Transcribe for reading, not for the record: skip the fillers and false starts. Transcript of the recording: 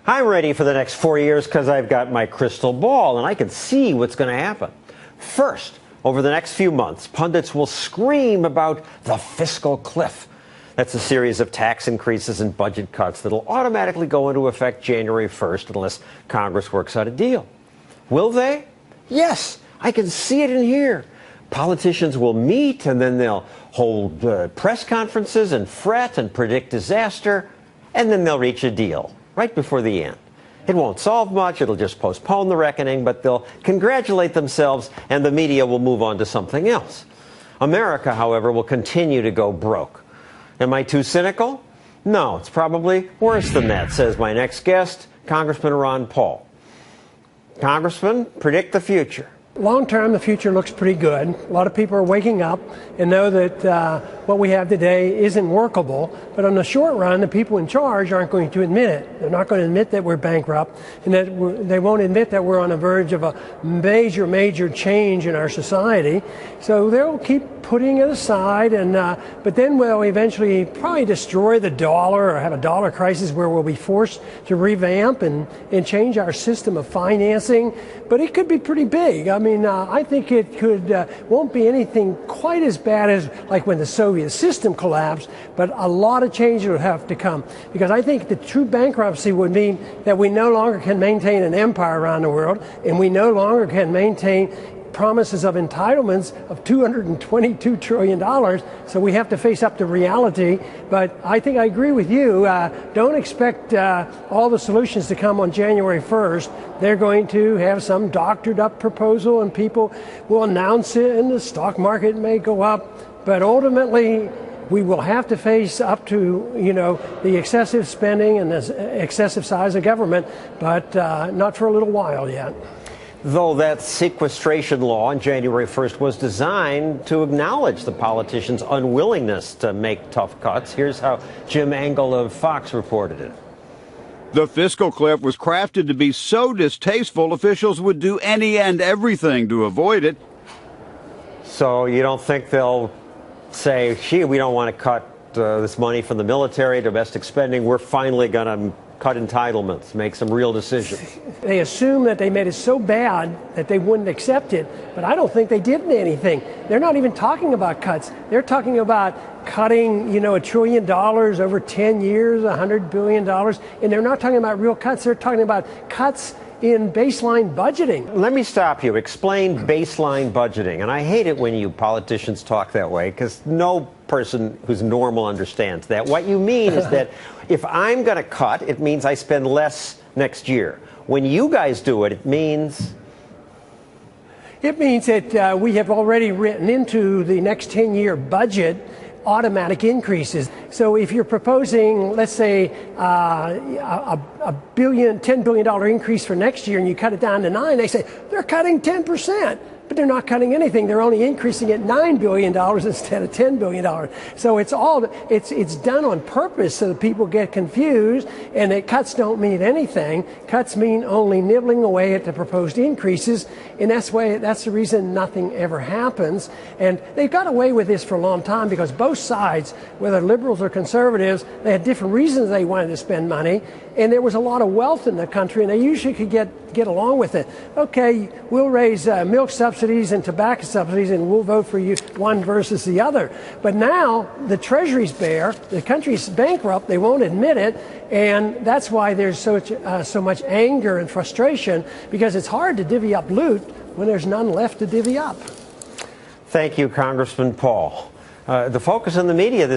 I'm ready for the next 4 years because I've got my crystal ball and I can see what's going to happen. First, over the next few months, pundits will scream about the fiscal cliff. That's a series of tax increases and budget cuts that will automatically go into effect January 1st unless Congress works out a deal. Will they? Yes, I can see it in here. Politicians will meet and then they'll hold press conferences and fret and predict disaster, and then they'll reach a deal right before the end. It won't solve much, it'll just postpone the reckoning, but they'll congratulate themselves and the media will move on to something else. America, however, will continue to go broke. Am I too cynical? No, it's probably worse than that, says my next guest, Congressman Ron Paul. Congressman, predict the future. Long term, the future looks pretty good. A lot of people are waking up and know that what we have today isn't workable. But on the short run, the people in charge aren't going to admit it. They're not going to admit that we're bankrupt, and that they won't admit that we're on the verge of a major change in our society. So they'll keep putting it aside, but then we'll eventually probably destroy the dollar or have a dollar crisis where we'll be forced to revamp and change our system of financing. But it could be pretty big. I think it won't be anything quite as bad as like when the Soviet system collapsed, but a lot of change will have to come, because I think the true bankruptcy would mean that we no longer can maintain an empire around the world, and we no longer can maintain promises of entitlements of $222 trillion. So we have to face up to reality. But I think I agree with you. Don't expect all the solutions to come on January 1st. They're going to have some doctored up proposal and people will announce it and the stock market may go up. But ultimately, we will have to face up to, the excessive spending and the excessive size of government, but not for a little while yet. Though that sequestration law on January 1st was designed to acknowledge the politicians' unwillingness to make tough cuts. Here's how Jim Engel of Fox reported it. The fiscal cliff was crafted to be so distasteful, officials would do any and everything to avoid it. So you don't think they'll say, gee, we don't want to cut this money from the military, domestic spending, we're finally going to cut entitlements, make some real decisions? They assume that they made it so bad that they wouldn't accept it, but I don't think they did anything. They're not even talking about cuts. They're talking about cutting, $1 trillion over 10 years, $100 billion, and they're not talking about real cuts. They're talking about cuts in baseline budgeting. Let me stop you. Explain baseline budgeting. And I hate it when you politicians talk that way, because no person who's normal understands that. What you mean is that if I'm going to cut, it means I spend less next year. When you guys do it, it means... It means that we have already written into the next 10-year budget automatic increases. So if you're proposing, let's say, $10 billion increase for next year and you cut it down to 9, they say they're cutting 10%. But they're not cutting anything. They're only increasing it $9 billion instead of $10 billion. So it's done on purpose so that people get confused, and that cuts don't mean anything. Cuts mean only nibbling away at the proposed increases, and that's the reason nothing ever happens. And they've got away with this for a long time because both sides, whether liberals or conservatives, they had different reasons they wanted to spend money, and there was a lot of wealth in the country, and they usually could get along with it. Okay, we'll raise milk subsidies and tobacco subsidies, and we'll vote for you one versus the other. But now the Treasury's bare, the country's bankrupt, they won't admit it, and that's why there's so much anger and frustration, because it's hard to divvy up loot when there's none left to divvy up. Thank you, Congressman Paul. The focus in the media this